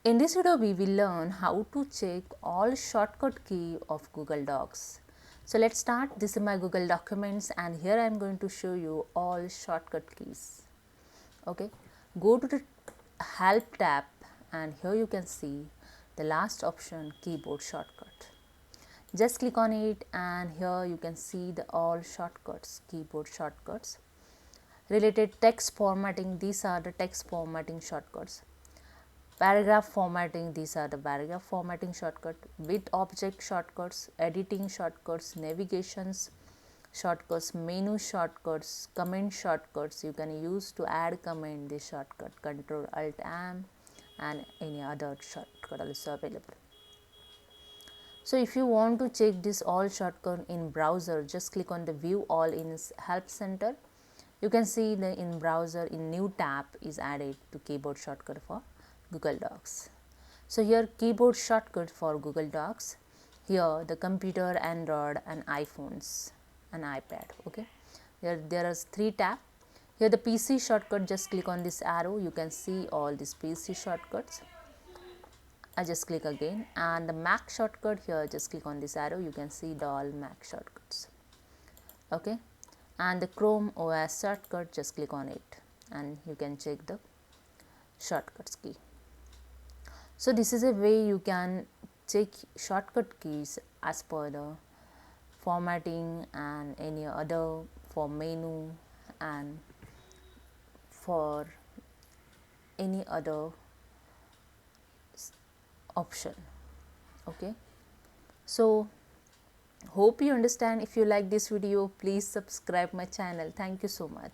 In this video, we will learn how to check all shortcut key of Google Docs. So let's start. This is my Google Documents and here I am going to show you all shortcut keys. Okay, go to the Help tab and here you can see the last option, keyboard shortcut. Just click on it and here you can see the all shortcuts, keyboard shortcuts. Related text formatting, these are the text formatting shortcuts. Paragraph formatting, these are the paragraph formatting shortcut. With object shortcuts, editing shortcuts, navigations shortcuts, menu shortcuts, comment shortcuts. You can use to add comment this shortcut, Control Alt M, and any other shortcut also available. So if you want to check this all shortcut in browser, just click on the view all in help center. You can see the in browser in new tab is added to keyboard shortcut for Google Docs. So here keyboard shortcut for Google Docs, here the computer, Android and iPhones and iPad. Okay, there are 3 tab. Here the PC shortcut, just click on this arrow, you can see all these PC shortcuts. I just click again, and the Mac shortcut, here just click on this arrow, you can see the all Mac shortcuts. Okay, and the Chrome OS shortcut, just click on it and you can check the shortcuts key. So this is a way you can check shortcut keys as per the formatting and any other for menu and for any other option. Okay, so hope you understand. If you like this video, please subscribe my channel. Thank you so much.